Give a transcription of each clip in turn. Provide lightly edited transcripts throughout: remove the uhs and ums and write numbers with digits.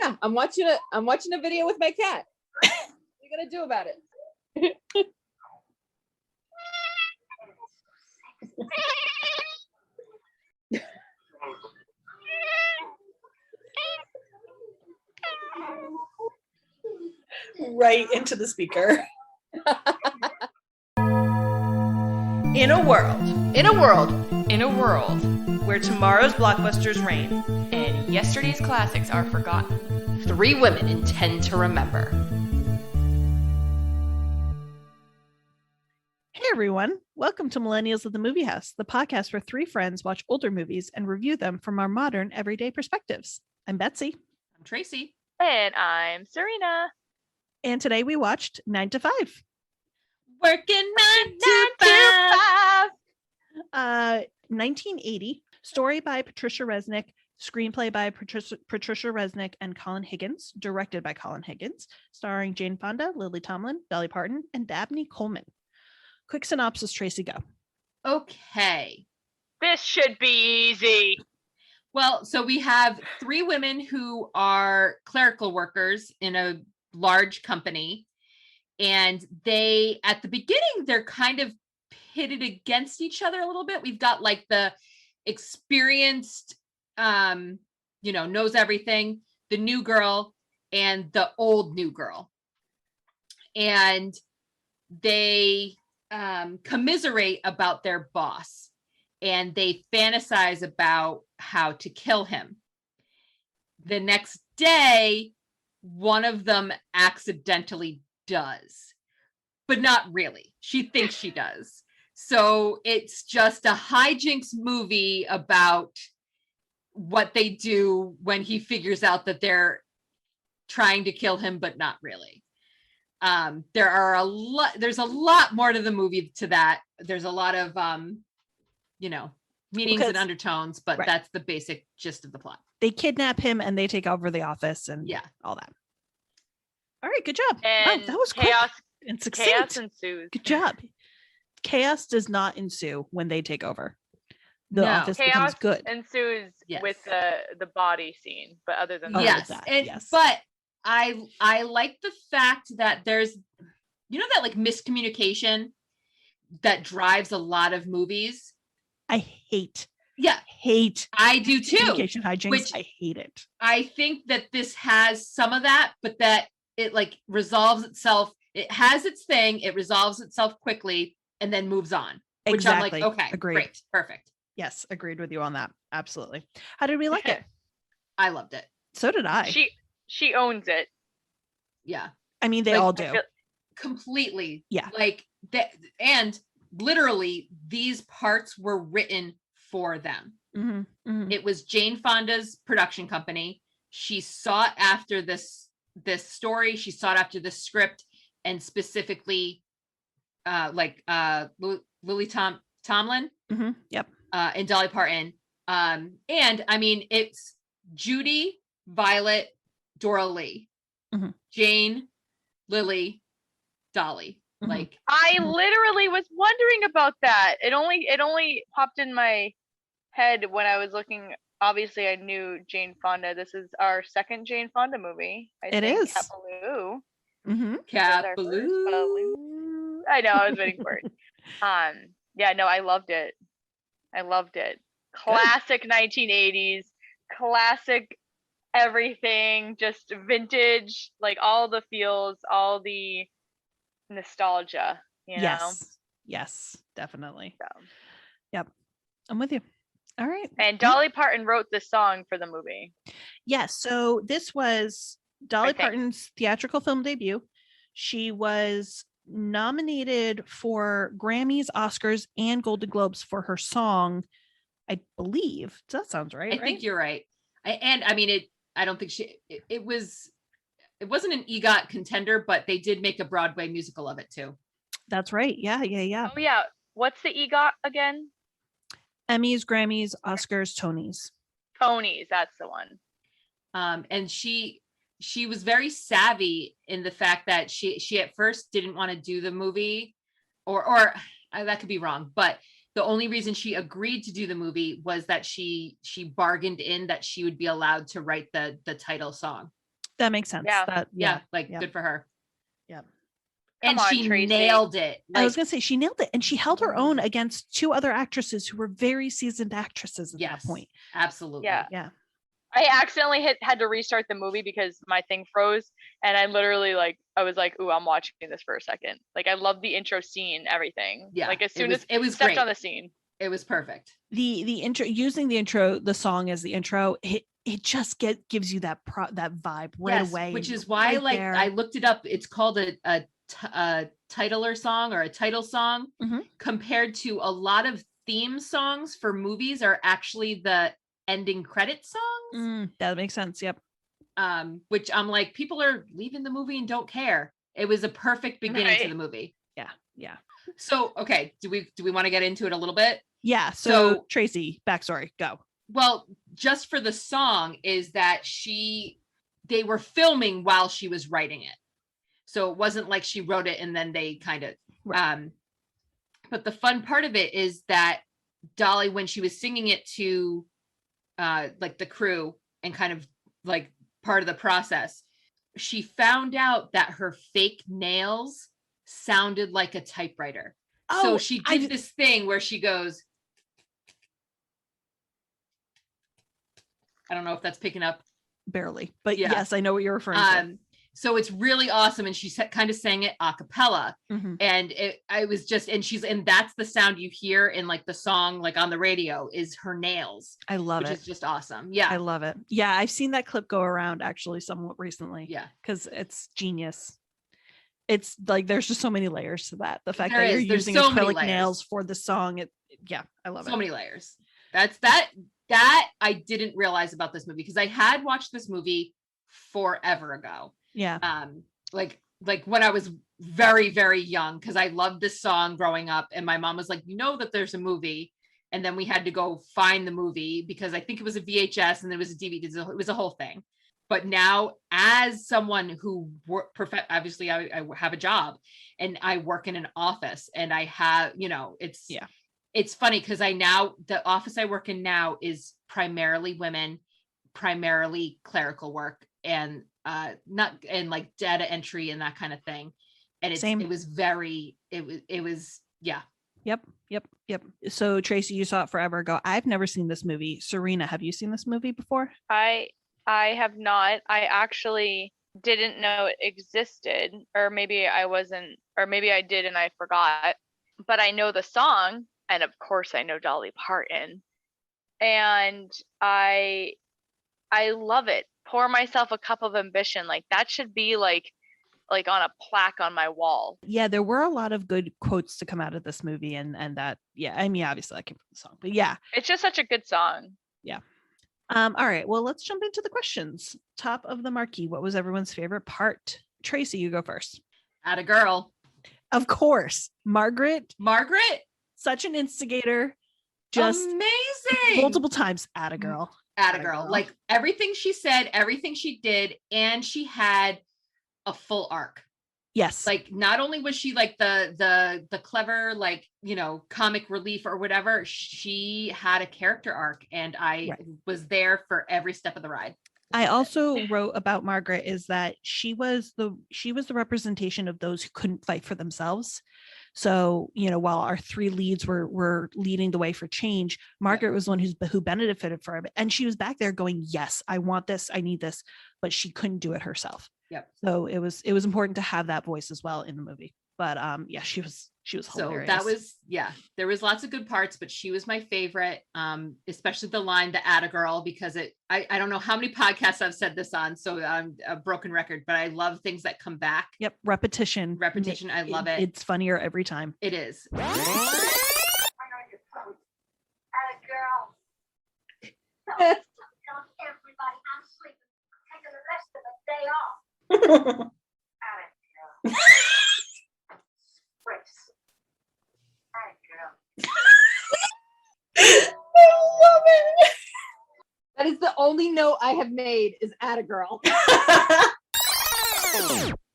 Yeah, I'm watching a video with my cat. What are you gonna do about it? Right into the speaker. In a world where tomorrow's blockbusters reign and yesterday's classics are forgotten, 3 women intend to remember. Hey everyone, welcome to Millennials of the Movie House, the podcast where 3 friends watch older movies and review them from our modern, everyday perspectives. I'm Betsy. I'm Tracy. And I'm Serena. And today we watched 9 to 5. Working 9 to 5. 1980. Story by Patricia Resnick. Screenplay by Patricia Resnick and Colin Higgins. Directed by Colin Higgins. Starring Jane Fonda, Lily Tomlin, Dolly Parton, and Dabney Coleman. Quick synopsis, Tracy, go. Okay. This should be easy. Well, so we have 3 women who are clerical workers in a large company. And they, at the beginning, they're kind of pitted against each other a little bit. We've got like the experienced, knows everything, the new girl, and the old new girl. And they commiserate about their boss, and they fantasize about how to kill him. The next day, one of them accidentally does, but not really. She thinks she does. So it's just a hijinks movie about what they do when he figures out that they're trying to kill him, but not really. There's a lot more to the movie to that. There's a lot of, meanings and undertones, but right. That's the basic gist of the plot. They kidnap him and they take over the office and all that. All right, good job. And that was chaos quick and succinct. Chaos ensues. Good job. Chaos does not ensue when they take over. The office becomes good. Ensues with the body scene, but other than that, but I like the fact that there's, that like miscommunication that drives a lot of movies. I hate. I do too. Communication hijinks. I hate it. I think that this has some of that, but that it like resolves itself. It has its thing. It resolves itself quickly and then moves on. Which exactly. I'm like, okay, agreed. Great, perfect. Yes, agreed with you on that. Absolutely. How did we like it? I loved it. So did I. She owns it. Yeah. I mean, they all do. Completely. Yeah. Like that, and literally these parts were written for them. Mm-hmm. Mm-hmm. It was Jane Fonda's production company. She sought after this story. She sought after this script, and specifically Lily Tomlin. Mm-hmm. Yep. And Dolly Parton. And I mean, it's Judy, Violet, Dora Lee, Jane, Lily, Dolly. Mm-hmm. Like I literally was wondering about that. It only popped in my head when I was looking. Obviously, I knew Jane Fonda. This is our second Jane Fonda movie. It is. Capaloo. Mm-hmm. Capaloo. I know. I was waiting for it. Yeah. No, I loved it. Classic Good. 1980s. Classic everything. Just vintage. Like all the feels. All the nostalgia. You know? Yes. Definitely. So. Yep. I'm with you. All right. And Dolly Parton wrote this song for the movie. Yes. So this was Dolly Parton's theatrical film debut. She was nominated for Grammys, Oscars, and Golden Globes for her song, I believe. That sounds right. I think you're right. I don't think it wasn't an EGOT contender, but they did make a Broadway musical of it too. That's right. Yeah. Oh yeah. What's the EGOT again? Emmys, Grammys, Oscars, Tonys. That's the one. And she was very savvy in the fact that she at first didn't want to do the movie, or that could be wrong, but the only reason she agreed to do the movie was that she bargained in that she would be allowed to write the title song. That makes sense. Yeah. That Yeah, like yeah. good for her. Yeah. And Come on, she Tracy. nailed it. I was Like, gonna say she nailed it, and she held her own against two other actresses who were very seasoned actresses at yes, that point. absolutely. Yeah. Yeah. I accidentally had to restart the movie because my thing froze, and I literally I was like, "Ooh, I'm watching this for a second." Like I love the intro scene, everything. Yeah, Like as it soon was- as it was stepped great. on the scene. It was perfect. The intro, using the intro, the song as the intro, it just gives you that that vibe right Yes, away. which and is you're why right like there. I looked it up. It's called a titler song or a title song, Mhm. compared to a lot of theme songs for movies are actually the ending credit songs. That makes sense. Yep. Which I'm like, people are leaving the movie and don't care. It was a perfect beginning to Right. the movie. Yeah. Yeah. So okay, do we want to get into it a little bit? Yeah. So So- Tracy, backstory, go. Well, just for the song is that they were filming while she was writing it. So it wasn't like she wrote it and then they kind of, Right. but the fun part of it is that Dolly, when she was singing it to like the crew and kind of like part of the process, she found out that her fake nails sounded like a typewriter. So Oh, she did this thing where she goes, I don't know if that's picking up. barely, but Yeah. yes, I know what you're referring to. So it's really awesome. And she kind of sang it a cappella. Mhm. And I was just, and that's the sound you hear in like the song, like on the radio, is her nails, I love which it. is just awesome. Yeah. I love it. Yeah, I've seen that clip go around actually somewhat recently. Yeah. Because it's genius. It's like there's just so many layers to that. The fact There that you're is. There's using so many acrylic layers. nails for the song, yeah, I love So it. many layers. That I didn't realize about this movie because I had watched this movie forever ago. Yeah. Like when I was very, very young, because I loved this song growing up, and my mom was like, you know that there's a movie, and then we had to go find the movie because I think it was a VHS and there was a DVD. It was a whole thing. But now, as someone who obviously I have a job and I work in an office, and I have, it's funny because the office I work in now is primarily women, primarily clerical work, and not and like data entry and that kind of thing. And it was yeah. Yep. So Tracy, you saw it forever ago. I've never seen this movie. Serena, have you seen this movie before? I have not. I actually didn't know it existed, or maybe I wasn't, or maybe I did and I forgot. But I know the song, and of course I know Dolly Parton, and I love it. Pour myself a cup of ambition. Like that should be like on a plaque on my wall. Yeah, there were a lot of good quotes to come out of this movie, and that, yeah, I mean, obviously that came from the song, but yeah. It's just such a good song. Yeah. All right, well, let's jump into the questions. Top of the marquee, what was everyone's favorite part? Tracy, you go first. Atta girl. Of course, Margaret, such an instigator, just amazing, multiple times. Atta girl. Like everything she said, everything she did, and she had a full arc. Yes. Like not only was she like the clever, like, comic relief or whatever, she had a character arc, and I was there for every step of the ride. I also wrote about Margaret is that she was the representation of those who couldn't fight for themselves. So, while our three leads were leading the way for change, Margaret was one who benefited from it. And she was back there going, yes, I want this, I need this, but she couldn't do it herself. Yep. So it was important to have that voice as well in the movie. But yeah, she was hilarious. So that was, there was lots of good parts, but she was my favorite, especially the line, the Atta girl, because I don't know how many podcasts I've said this on, so I'm a broken record, but I love things that come back. Yep. Repetition. I love it. It's funnier every time. It is. I know your pose. Atta girl. Tell everybody I'm sleeping. Taking the rest of the day off. Atta girl. Sprace. Atta girl. I love it. That is the only note I have made is Atta girl.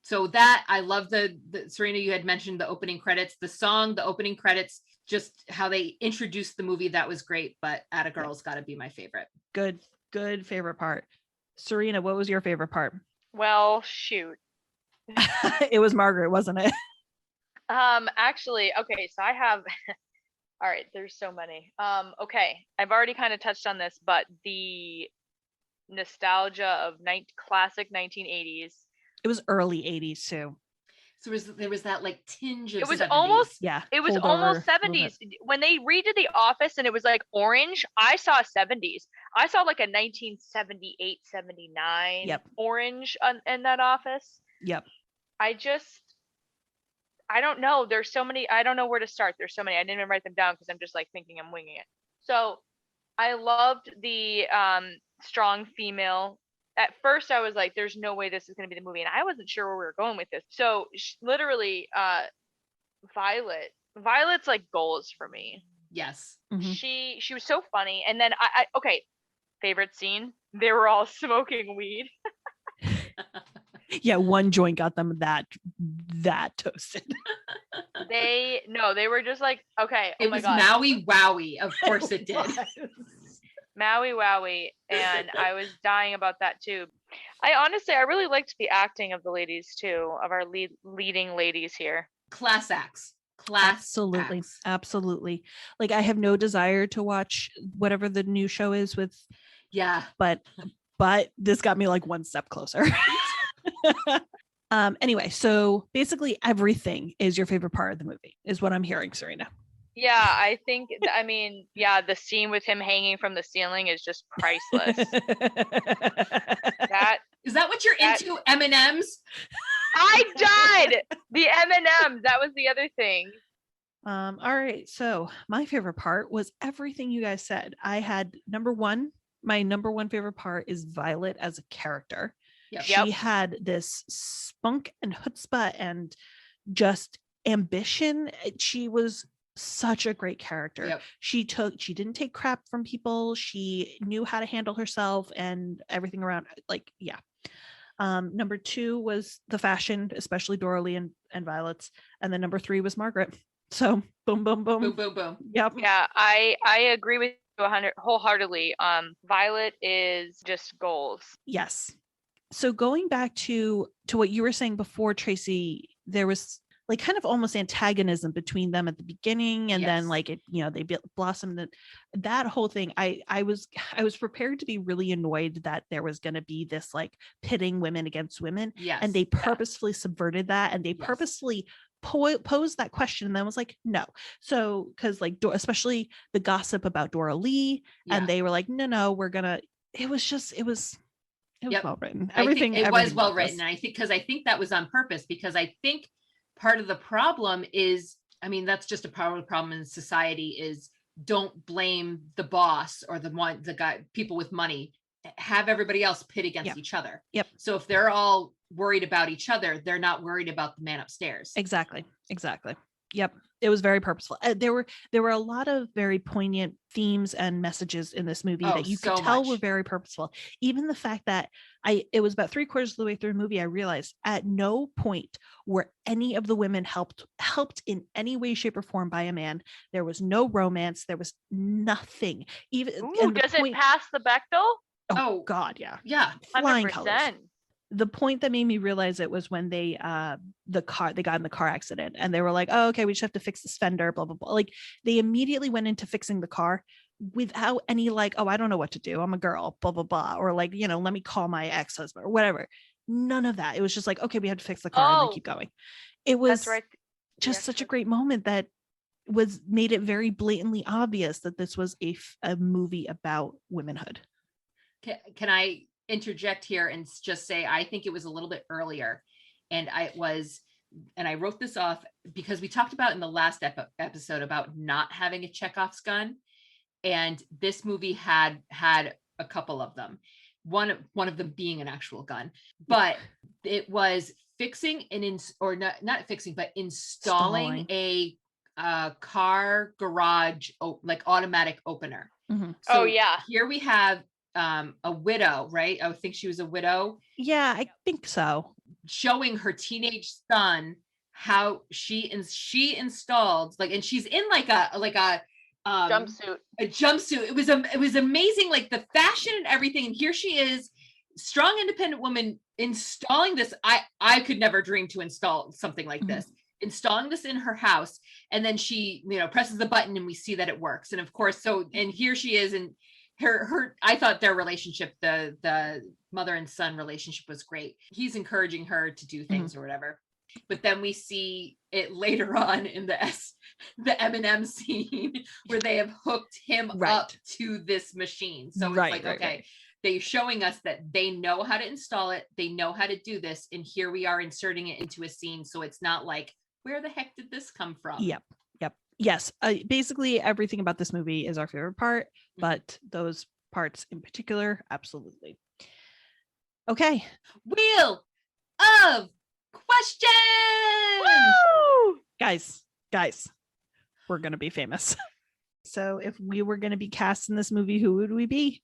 So that I love the Serena, you had mentioned the opening credits, the song, the opening credits, just how they introduced the movie. That was great. But Atta girl's got to be my favorite. Good favorite part. Serena, what was your favorite part? Well, shoot. It was Margaret, wasn't it? Actually, okay, so I have all right, there's so many. Okay, I've already kind of touched on this, but the nostalgia of classic 1980s. It was early 80s too. So there was that like tinge of It was 70s. almost Yeah. It was holdover almost a little 70s. When they redid The Office and it was like orange, I saw 70s. I saw like a 1978, 79 Yep. orange in that Office. Yep. I don't know. There's so many. I don't know where to start. There's so many. I didn't even write them down because I'm just like thinking I'm winging it. So I loved the strong female. At first, I was like, "There's no way this is going to be the movie," and I wasn't sure where we were going with this. So literally, Violet's like goals for me. Yes. Mhm. She was so funny, and then I okay, favorite scene. They were all smoking weed. Yeah, one joint got them that toasted. They were just like, okay, oh It my was god, Maui Wowie. Of course it did. Maui Wowie, and I was dying about that too. I really liked the acting of the ladies too, of our leading ladies here. Class acts. Class Absolutely. acts. Absolutely. Like I have no desire to watch whatever the new show is with, Yeah. but this got me like one step closer. Anyway, so basically everything is your favorite part of the movie is what I'm hearing, Serena. Yeah, I think, I mean, yeah, the scene with him hanging from the ceiling is just priceless. That Is that what you're into? M&Ms? I died. The M&Ms. That was the other thing. All right. So my favorite part was everything you guys said. I had my number one favorite part is Violet as a character. Yep. She had this spunk and chutzpah and just ambition. She was such a great character. Yep. She didn't take crap from people. She knew how to handle herself and everything around. Like, yeah. Number 2 was the fashion, especially Doralee and Violet's. And then number 3 was Margaret. So boom, boom, boom. Boom, boom, boom. Yep. Yeah, I agree with you wholeheartedly. Violet is just goals. Yes. So going back to what you were saying before, Tracy, there was like kind of almost antagonism between them at the beginning, and then Yes. like it, they blossomed. That whole thing. I was prepared to be really annoyed that there was going to be this like pitting women against women, Yes. and they purposefully subverted that, and they Yes. purposely posed that question, and then was like, no. So because like especially the gossip about Doralee, Yeah. and they were like, no, we're gonna. It was Yep. well written. I think it was everything well about written. this. And I think that was on purpose, because I think part of the problem is, I mean, that's just a problem in society, is don't blame the boss or the guy, people with money, have everybody else pit against Yep. each other. Yep. So if they're all worried about each other, they're not worried about the man upstairs. Exactly. Yep. It was very purposeful. There were a lot of very poignant themes and messages in this movie that you could so tell much. were very purposeful. Even the fact that it was about 3/4 of the way through the movie, I realized at no point were any of the women helped in any way, shape, or form by a man. There was no romance. There was nothing. Even Ooh, and the does point- it pass the Bechdel? Oh. God, yeah. Yeah. Flying colors. 100%. The point that made me realize it was when they got in the car accident, and they were like, oh, okay, we just have to fix this fender, blah, blah, blah. Like they immediately went into fixing the car without any like, oh, I don't know what to do, I'm a girl, blah, blah, blah, or like, let me call my ex-husband or whatever. None of that. It was just like, okay, we had to fix the car and Oh. then keep going. It was That's right. just Yes, such a that's- great moment that made it very blatantly obvious that this was a movie about womanhood. Can I interject here and just say, I think it was a little bit earlier, and I wrote this off because we talked about in the last episode about not having a Chekhov's gun, and this movie had a couple of them. One of them being an actual gun, but it was fixing not fixing, but installing a car garage like automatic opener. Mhm. Oh, yeah. Here we have a widow, right? I think she was a widow. Yeah, I think so. Showing her teenage son how she installed and she's in like a Jumpsuit. a jumpsuit. It was amazing, like the fashion and everything. And here she is, strong, independent woman installing this, I could never dream to install something like this. Installing this in her house, and then she, presses the button and we see that it works. And of course, and here she is, and her I thought their relationship, the mother and son relationship, was great. He's encouraging her to do things or whatever. But then we see it later on in the M&M scene where they have hooked him up to this machine. So it's like, okay, they're showing us that they know how to install it. They know how to do this. And here we are inserting it into a scene. So it's not like, where the heck did this come from? Yep. Yes. Basically everything about this movie is our favorite part, but those parts in particular, absolutely. Okay. Wheel of Questions! Woo! Guys, we're going to be famous. So if we were going to be cast in this movie, who would we be?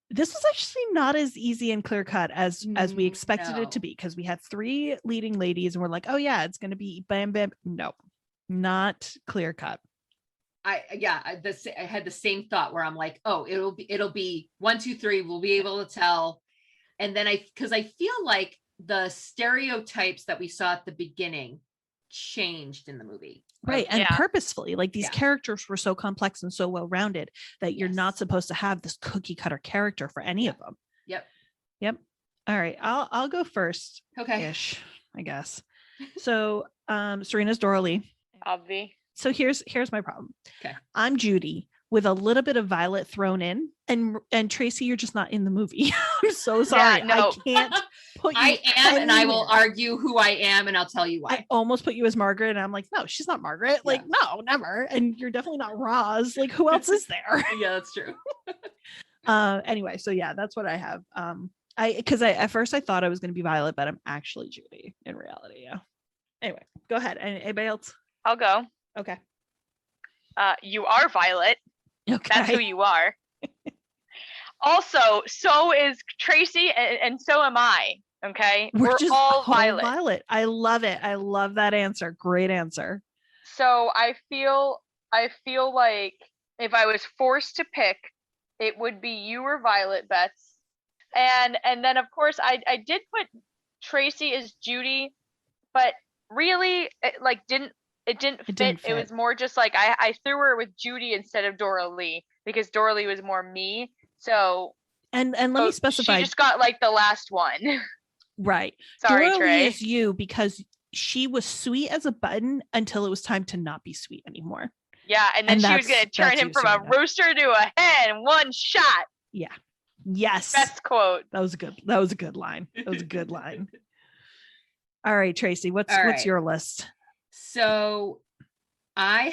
This was actually not as easy and clear cut as we expected it to be, because we had 3 leading ladies and we're like, oh yeah, it's going to be bam, bam. No, not clear cut. I had the same thought where I'm like, oh, it'll be 1, 2, 3. We'll be able to tell. And then because I feel like the stereotypes that we saw at the beginning changed in the movie. Right. And purposefully, like these characters were so complex and so well-rounded that you're not supposed to have this cookie cutter character for any of them. Yep. All right. I'll go first. Okay. Ish, I guess. So Serena's Doralee. Obvi. So here's my problem. Okay. I'm Judy with a little bit of Violet thrown in, and Tracy, you're just not in the movie. I'm so sorry. No. I can't put you. I am, and I will argue who I am, and I'll tell you why. I almost put you as Margaret, and I'm like, no, she's not Margaret. Like, no, never. And you're definitely not Roz. Like, who else is there? Yeah, that's true. Anyway, so yeah, that's what I have. Because at first I thought I was going to be Violet, but I'm actually Judy in reality. Yeah. Anyway, go ahead. Anybody else? I'll go. Okay. You are Violet. Okay. That's who you are. Also, so is Tracy, and so am I. Okay, we're just all Violet. Violet. I love it. I love that answer. Great answer. So I feel like if I was forced to pick, it would be you or Violet, Bets. And then of course I did put Tracy as Judy, but really it didn't fit. It was more just like I threw her with Judy instead of Doralee because Doralee was more me. So and let me specify, she just got like the last one. Right. Sorry, Doralee Trey. is you because she was sweet as a button until it was time to not be sweet anymore. Yeah, and then she was gonna turn him from a rooster to a hen, one shot. Yeah. Yes. Best quote. That was a good line. That was a good line. All right, Tracy, what's your list? So I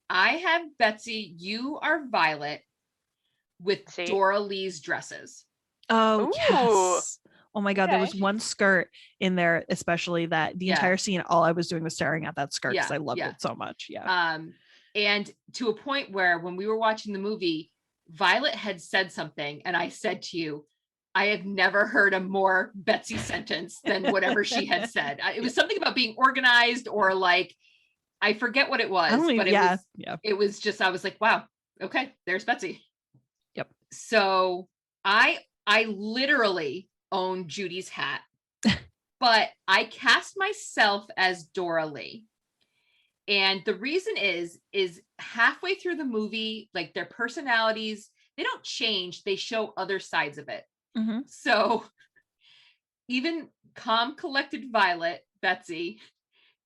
have Betsy, you are Violet with Doralee's dresses. Oh, Ooh. yes. Oh my God, Okay. there was one skirt in there, especially that the entire scene, all I was doing was staring at that skirt because I loved it so much. Yeah. And to a point where when we were watching the movie, Violet had said something, and I said to you, I have never heard a more Betsy sentence than whatever she had said. It was something about being organized, or like, I forget what it was, but it was just, I was like, wow, okay, there's Betsy. Yep. So I literally own Judy's hat, but I cast myself as Doralee. And the reason is halfway through the movie, like their personalities, they don't change. They show other sides of it. Mm-hmm. So even calm, collected Violet, Betsy,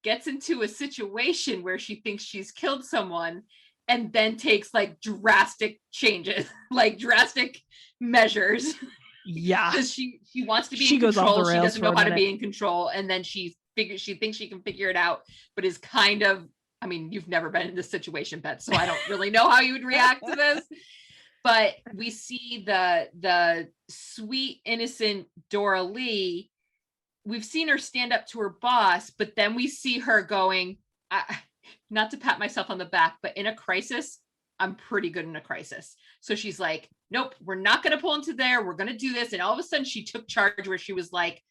gets into a situation where she thinks she's killed someone and then takes like drastic changes, like drastic measures. Yeah. Because she wants to be she in goes control. off the rails. She doesn't know how to be in control. And then she thinks she can figure it out, but is kind of, I mean, you've never been in this situation, Bet, so I don't really know how you would react to this. But we see the sweet, innocent Doralee. We've seen her stand up to her boss, but then we see her going, not to pat myself on the back, but in a crisis, I'm pretty good in a crisis. So she's like, nope, we're not going to pull into there. We're going to do this. And all of a sudden she took charge where she was like,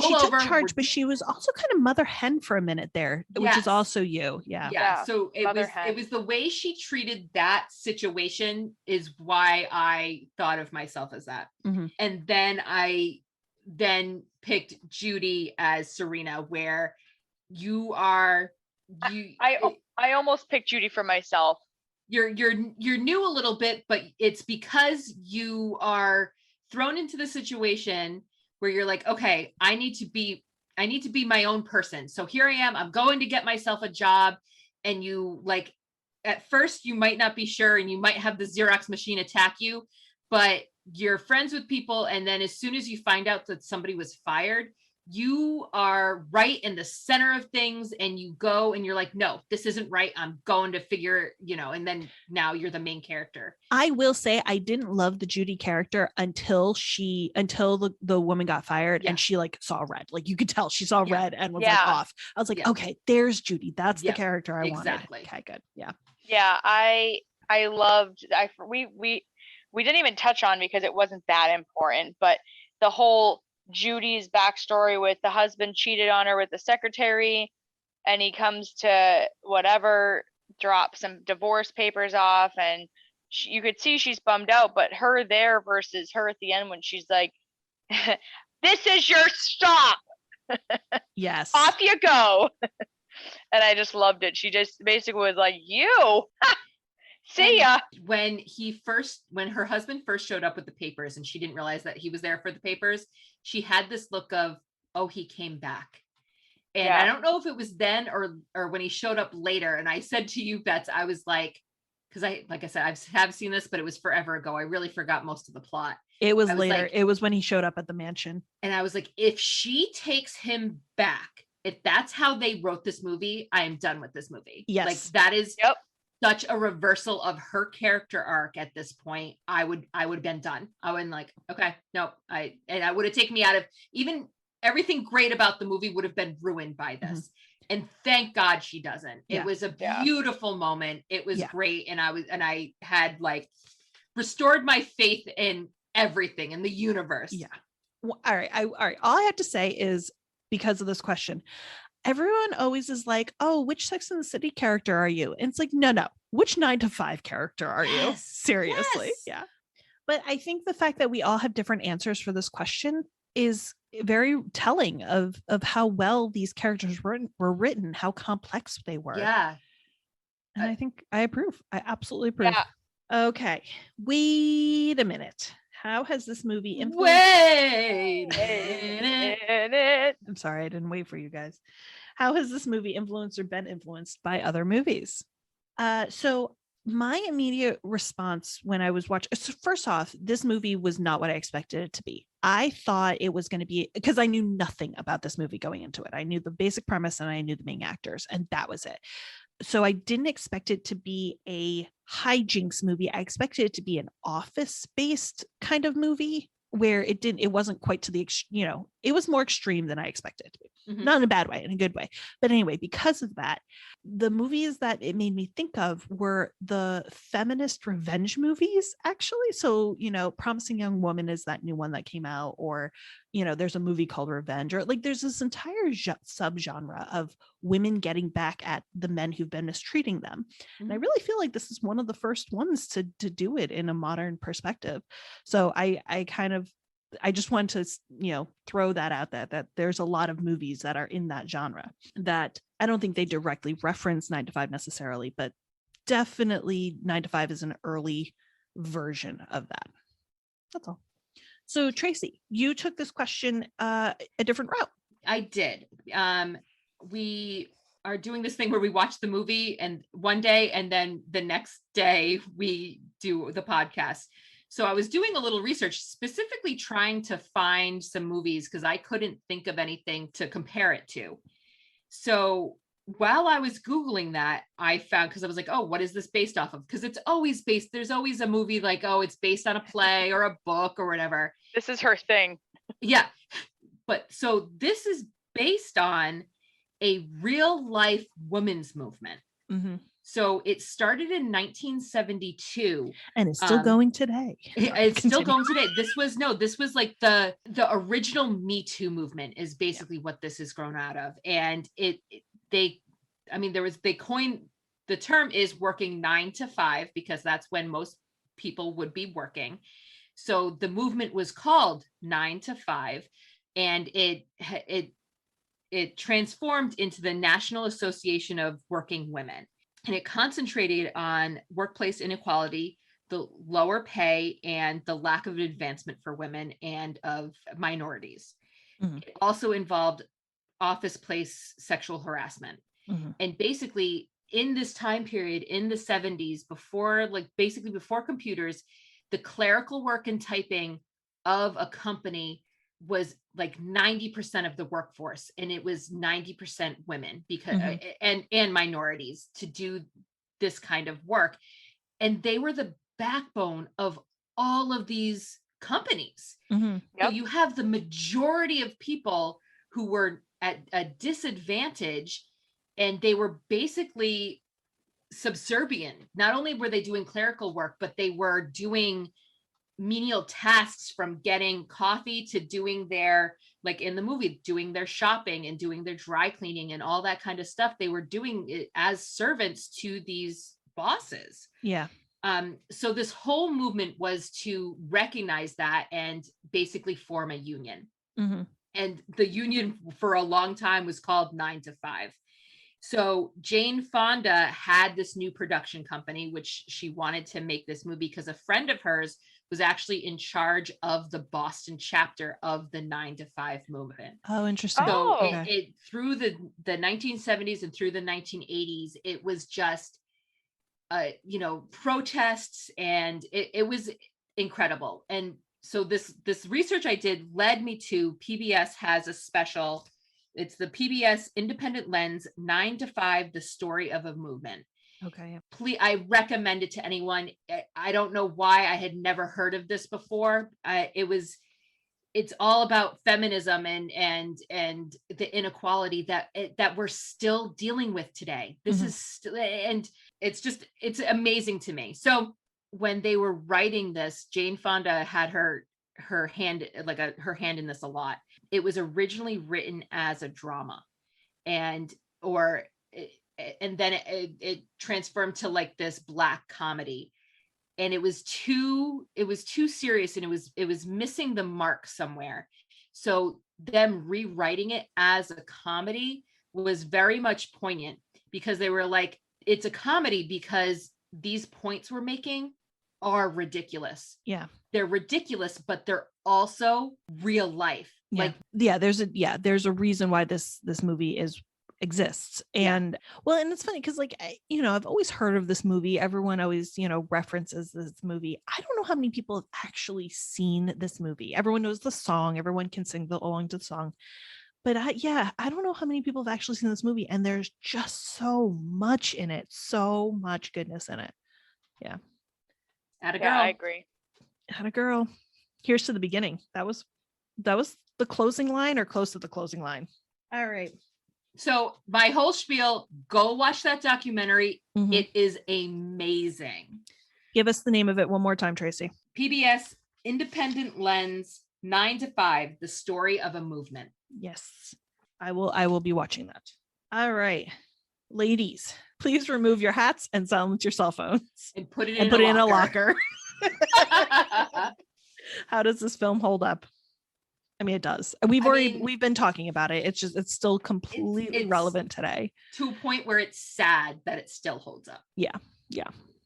she took charge, but she was also kind of mother hen for a minute there, which is also you. Yeah. So it was the way she treated that situation is why I thought of myself as that. Mm-hmm. And then I then picked Judy as Serena, where you are I almost picked Judy for myself. you're new a little bit, but it's because you are thrown into the situation where you're like, okay, I need to be my own person. So here I am, I'm going to get myself a job. And you like, at first you might not be sure, and you might have the Xerox machine attack you, but you're friends with people. And then as soon as you find out that somebody was fired, you are right in the center of things, and you go and you're like, no, this isn't right. I'm going to figure, and then now you're the main character. I will say I didn't love the Judy character until the woman got fired, and she like saw red. Like you could tell she saw red and was like off. I was like, okay, there's Judy. That's the character I wanted. Okay, good. Yeah. Yeah, I loved we didn't even touch on, because it wasn't that important, but the whole Judy's backstory with the husband cheated on her with the secretary, and he comes to whatever, drop some divorce papers off, and you could see she's bummed out, but her there versus her at the end when she's like, this is your stop. Yes. Off you go. And I just loved it. She just basically was like, you see ya. When her husband first showed up with the papers, and she didn't realize that he was there for the papers, she had this look of, oh, he came back. And I don't know if it was then or when he showed up later. And I said to you, Bets, I was like I said, I have seen this, but it was forever ago. I really forgot most of the plot. It was later. It was when he showed up at the mansion. And I was like, if she takes him back, if that's how they wrote this movie, I am done with this movie. Yes. Like that is such a reversal of her character arc at this point. I would have been done. I wouldn't like, okay, no, I would have taken me out of even everything great about the movie would have been ruined by this. Mm-hmm. And thank God she doesn't. It was a beautiful moment. It was great. And I had like restored my faith in everything in the universe. Yeah. Well, all right. All I have to say is, because of this question, everyone always is like, oh, which Sex and the City character are you? And it's like, no. Which 9 to 5 character are you? Seriously. Yes. Yeah. But I think the fact that we all have different answers for this question is very telling of how well these characters were written, how complex they were. Yeah. And I think I approve. I absolutely approve. Yeah. Okay. Wait a minute. How has this movie influenced? Wait a minute. I'm sorry, I didn't wait for you guys. How has this movie influenced or been influenced by other movies? So my immediate response when I was watching, so first off, this movie was not what I expected it to be. I thought it was going to be, because I knew nothing about this movie going into it. I knew the basic premise and I knew the main actors, and that was it. So I didn't expect it to be a hijinks movie. I expected it to be an office-based kind of movie where it wasn't quite to the, it was more extreme than I expected it to be. Mm-hmm. Not in a bad way, in a good way. But anyway, because of that, the movies that it made me think of were the feminist revenge movies, actually. So, Promising Young Woman is that new one that came out, or, there's a movie called Revenge, or like there's this entire subgenre of women getting back at the men who've been mistreating them. Mm-hmm. And I really feel like this is one of the first ones to do it in a modern perspective. So I just want to, throw that out there, that there's a lot of movies that are in that genre that I don't think they directly reference 9 to 5 necessarily, but definitely 9 to 5 is an early version of that. That's all. So Tracy, you took this question a different route. I did. We are doing this thing where we watch the movie and one day, and then the next day we do the podcast. So I was doing a little research, specifically trying to find some movies because I couldn't think of anything to compare it to. So while I was Googling that, I found, because I was like, oh, what is this based off of? Because it's always there's always a movie like, oh, it's based on a play or a book or whatever. This is her thing. Yeah. But so this is based on a real life women's movement. Mm-hmm. So it started in 1972. And it's still going today. It's still going today. This was like the original Me Too movement is basically what this has grown out of. And they coined, the term is working 9 to 5 because that's when most people would be working. So the movement was called 9 to 5 and it transformed into the National Association of Working Women, and it concentrated on workplace inequality, the lower pay, and the lack of advancement for women and of minorities. Mhm. It also involved office place sexual harassment. Mhm. And basically in this time period in the 70s, before computers, the clerical work and typing of a company was like 90% of the workforce, and it was 90% women because and minorities to do this kind of work, and they were the backbone of all of these companies. So you have the majority of people who were at a disadvantage, and they were basically subservient. Not only were they doing clerical work, but they were doing menial tasks, from getting coffee to doing their, like in the movie, doing their shopping and doing their dry cleaning and all that kind of stuff. They were doing it as servants to these bosses. Yeah. So this whole movement was to recognize that and basically form a union. And the union for a long time was called 9 to 5. So Jane Fonda had this new production company, which she wanted to make this movie because a friend of hers was actually in charge of the Boston chapter of the 9 to 5 movement. Oh, interesting. So Okay. it through the 1970s and through the 1980s, it was just protests, and it was incredible. And so this research I did led me to PBS has a special. It's the PBS Independent Lens 9 to 5, the story of a movement. Okay. Please, I recommend it to anyone. I don't know why I had never heard of this before. It's all about feminism and the inequality that we're still dealing with today. This is still, and it's amazing to me. So when they were writing this, Jane Fonda had her hand in this a lot. It was originally written as a drama, and then it transformed to like this Black comedy, and it was too serious, and it was missing the mark somewhere. So them rewriting it as a comedy was very much poignant, because they were like, it's a comedy because these points we're making are ridiculous. Yeah. They're ridiculous, but they're also real life. There's a reason why this movie exists. And and it's funny because I've always heard of this movie. Everyone always, references this movie. I don't know how many people have actually seen this movie. Everyone knows the song. Everyone can sing along to the song. But I don't know how many people have actually seen this movie. And there's just so much in it. So much goodness in it. Yeah. Atta girl. Yeah, I agree. Atta girl. Here's to the beginning. That was the closing line, or close to the closing line. All right. So my whole spiel, go watch that documentary. It is amazing. Give us the name of it one more time, Tracy. PBS Independent Lens 9 to 5, the story of a movement. Yes, I will be watching that. All right, ladies, please remove your hats and silence your cell phones and put it in a locker. How does this film hold up? I mean, it does. We've been talking about it. It's still completely relevant today. To a point where it's sad that it still holds up. Yeah.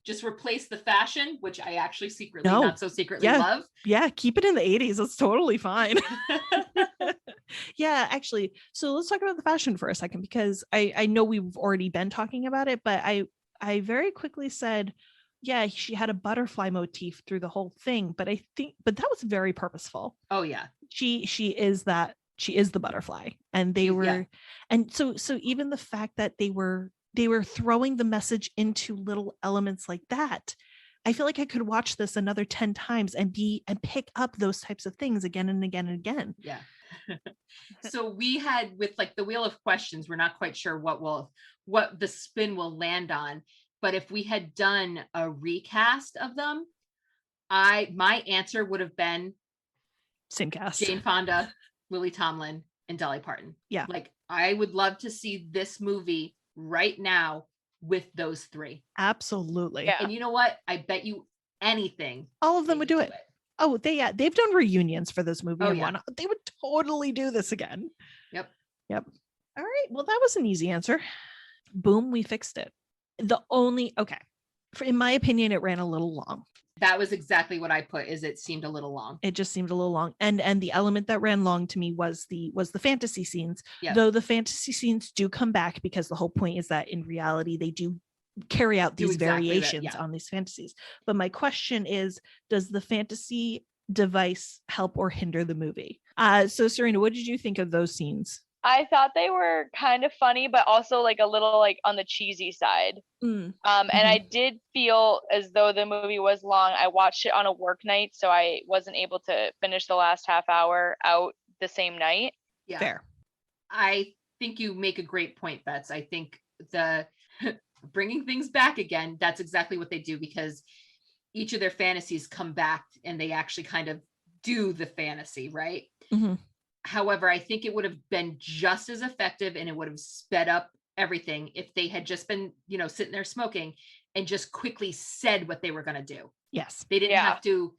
Just replace the fashion, which I actually not so secretly love. Yeah, keep it in the 80s. That's totally fine. Yeah, actually. So let's talk about the fashion for a second, because I know we've already been talking about it, but I very quickly said, yeah, she had a butterfly motif through the whole thing, but that was very purposeful. Oh yeah. She is the butterfly, and they were, and so even the fact that they were throwing the message into little elements like that, I feel like I could watch this another 10 times and pick up those types of things again and again and again. Yeah. So we had, with like the wheel of questions, we're not quite sure what the spin will land on, but if we had done a recast of them, my answer would have been same cast: Jane Fonda, Lily Tomlin, and Dolly Parton. Yeah. Like, I would love to see this movie right now with those three. Absolutely. Yeah. And you know what? I bet you anything, all of them would do it. Oh, they've done reunions for this movie Oh, and yeah. whatnot. They would totally do this again. Yep. All right. Well, that was an easy answer. Boom, we fixed it. In my opinion, it ran a little long. That was exactly what I put, is it seemed a little long. It just seemed a little long. And the element that ran long to me was the fantasy scenes. Yep. Though the fantasy scenes do come back, because the whole point is that in reality they do carry out Do these exactly that, variations yeah. on these fantasies. But my question is, does the fantasy device help or hinder the movie? So Serena, what did you think of those scenes? I thought they were kind of funny, but also like a little like on the cheesy side. And I did feel as though the movie was long. I watched it on a work night, so I wasn't able to finish the last half hour out the same night. Yeah. Fair. I think you make a great point, Bets. I think the bringing things back again, that's exactly what they do, because each of their fantasies come back and they actually kind of do the fantasy, right? However, I think it would have been just as effective and it would have sped up everything if they had just been, sitting there smoking and just quickly said what they were going to do. Yes. They didn't have to,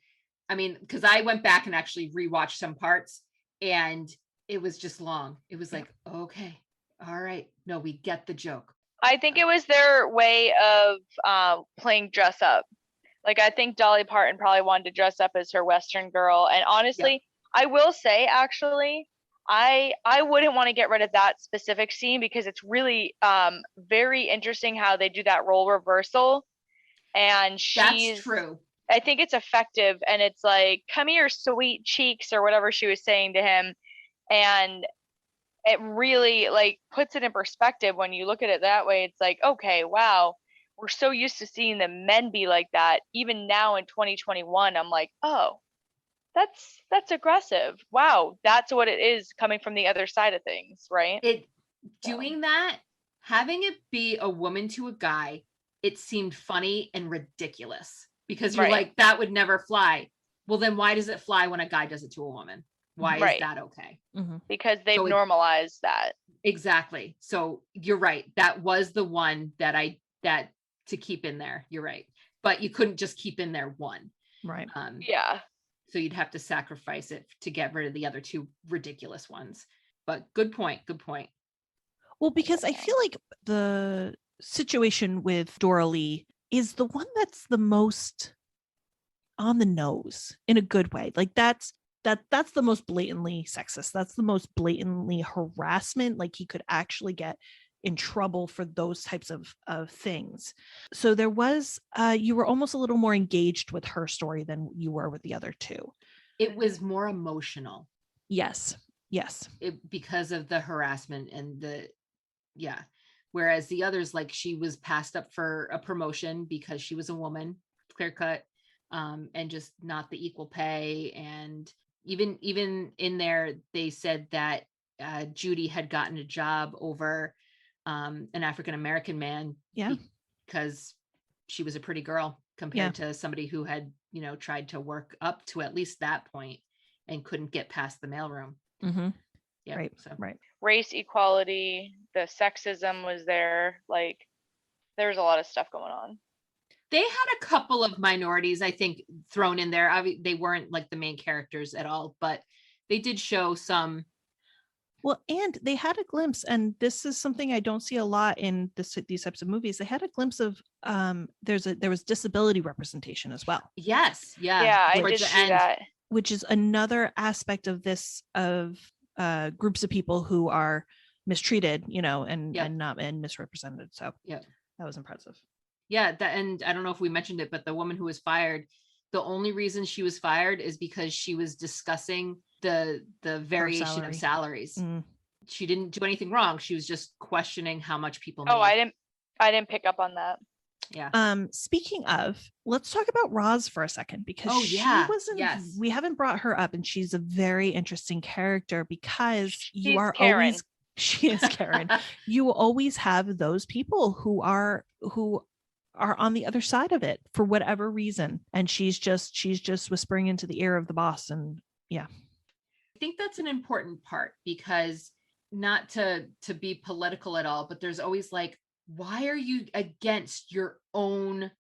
because I went back and actually rewatched some parts and it was just long. It was like, okay, all right. No, we get the joke. I think it was their way of playing dress up. Like, I think Dolly Parton probably wanted to dress up as her Western girl. And honestly, I will say, actually, I wouldn't want to get rid of that specific scene because it's really very interesting how they do that role reversal. And That's true. I think it's effective. And it's like, come here, sweet cheeks, or whatever she was saying to him. And it really like puts it in perspective when you look at it that way. It's like, okay, wow, we're so used to seeing the men be like that. Even now in 2021, I'm like, oh, that's aggressive. Wow, that's what it is coming from the other side of things, right? Doing that, having it be a woman to a guy, it seemed funny and ridiculous because you're like, that would never fly. Well, then why does it fly when a guy does it to a woman? Why is that okay? Because they've normalized that. Exactly. So you're right. That was the one that to keep in there. You're right. But you couldn't just keep in there one. Right. Yeah. So you'd have to sacrifice it to get rid of the other two ridiculous ones. But good point. Good point. Well, because I feel like the situation with Dora Lee is the one that's the most on the nose in a good way. Like that's the most blatantly sexist. That's the most blatantly harassment. Like he could actually get in trouble for those types of things. So there was, you were almost a little more engaged with her story than you were with the other two. It was more emotional. Yes. Because of the harassment and whereas the others, like she was passed up for a promotion because she was a woman, clear cut, and just not the equal pay. And even in there, they said that Judy had gotten a job over an African-American man because she was a pretty girl compared to somebody who had, tried to work up to at least that point and couldn't get past the mailroom. Yeah. Right. So. Right. Race equality, the sexism was there. Like there was a lot of stuff going on. They had a couple of minorities, I think, thrown in there. They weren't like the main characters at all, but they did show some. Well, and they had a glimpse, and this is something I don't see a lot in these types of movies. They had a glimpse of there was disability representation as well. Yes, yeah, I did see that. Which is another aspect of this of groups of people who are mistreated, and misrepresented. So that was impressive. Yeah, and I don't know if we mentioned it, but the woman who was fired, the only reason she was fired is because she was discussing the variation of salaries. She didn't do anything wrong. She was just questioning how much people made. Oh, I didn't pick up on that. Yeah. Speaking of, let's talk about Roz for a second, because we haven't brought her up, and she's a very interesting character because she is Karen. You always have those people who are on the other side of it for whatever reason, and she's just whispering into the ear of the boss. And I think that's an important part, because not to be political at all, but there's always like, why are you against your own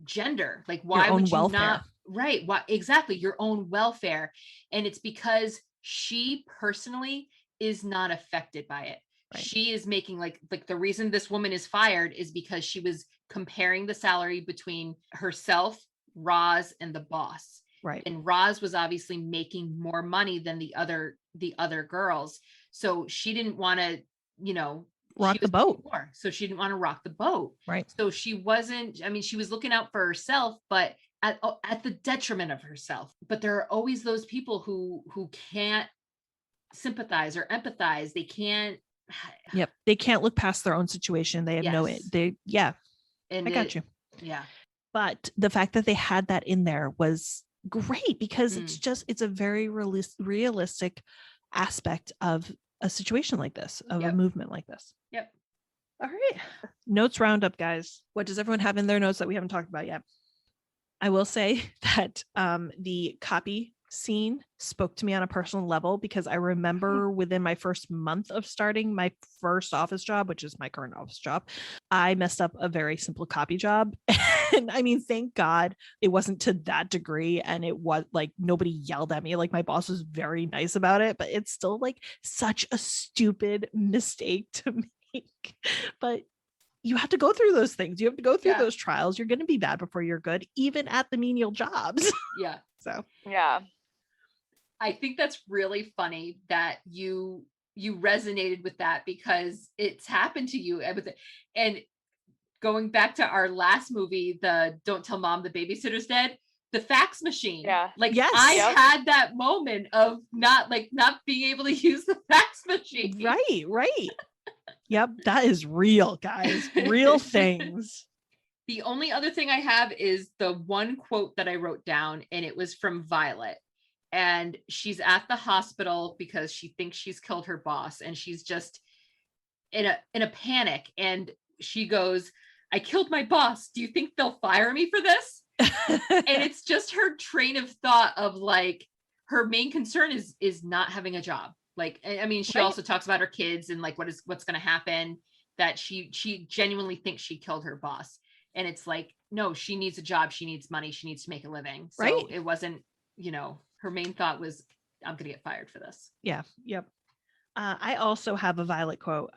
gender? Like, why would you not? Right. What exactly your own welfare. And it's because she personally is not affected by it. Right. She is making like the reason this woman is fired is because she was comparing the salary between herself, Roz, and the boss. Right. And Roz was obviously making more money than the other girls. So she didn't want to, Rock she the was boat. making more, so she didn't want to rock the boat. Right. So she wasn't, I mean, she was looking out for herself, but at the detriment of herself. But there are always those people who can't sympathize or empathize. They can't. Yep. They can't look past their own situation. They have Yes. I got you. Yeah. But the fact that they had that in there was great because Mm. it's a very realistic aspect of a situation like this, of a Yep. movement like this. Yep. All right. Notes roundup, guys. What does everyone have in their notes that we haven't talked about yet? I will say that the copy scene spoke to me on a personal level because I remember within my first month of starting my first office job, which is my current office job, I messed up a very simple copy job. And I mean, thank God it wasn't to that degree. And it was like nobody yelled at me. Like my boss was very nice about it, but it's still like such a stupid mistake to make. But you have to go through those things. You have to go through Yeah. those trials. You're going to be bad before you're good, even at the menial jobs. Yeah. So Yeah. I think that's really funny that you resonated with that because it's happened to you. And going back to our last movie, the Don't Tell Mom the Babysitter's Dead, the fax machine. Yeah. Like Yes. I Yep. had that moment of not being able to use the fax machine. right. Yep, that is real, guys. Real things. The only other thing I have is the one quote that I wrote down, and it was from Violet. And she's at the hospital because she thinks she's killed her boss, and she's just in a panic. And she goes, "I killed my boss. Do you think they'll fire me for this?" And it's just her train of thought of like her main concern is not having a job. Like, I mean, she Right. also talks about her kids and like what's going to happen, that she genuinely thinks she killed her boss. And it's like, no, she needs a job. She needs money. She needs to make a living. So Right. it wasn't, her main thought was, I'm going to get fired for this. Yeah. Yep. I also have a Violet quote.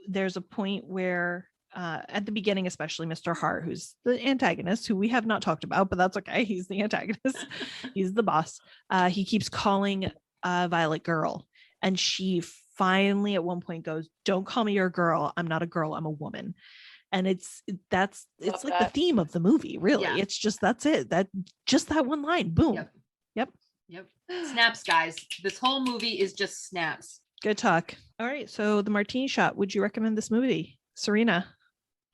There's a point where at the beginning, especially Mr. Hart, who's the antagonist, who we have not talked about, but that's okay. He's the antagonist. He's the boss. He keeps calling Violet girl. And she finally at one point goes, "Don't call me your girl. I'm not a girl. I'm a woman." And it's Love like the that. theme of the movie, really. Yeah. It's just, that's it. That one line. Boom. Yep. Snaps, guys. This whole movie is just snaps. Good talk. All right. So the martini shot, would you recommend this movie? Serena,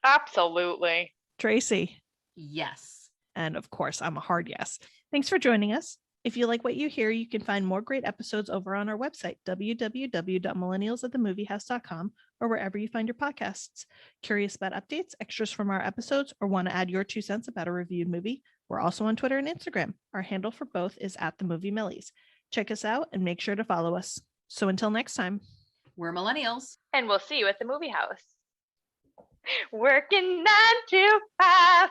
Absolutely. Tracy, Yes. and of course, I'm a hard yes. Thanks for joining us. If you like what you hear, you can find more great episodes over on our website, www.millennialsatthemoviehouse.com, or wherever you find your podcasts. Curious about updates, extras from our episodes, or want to add your 2 cents about a reviewed movie? We're also on Twitter and Instagram. Our handle for both is @themoviemillies. Check us out and make sure to follow us. So until next time. We're millennials. And we'll see you at the movie house. Working 9 to 5.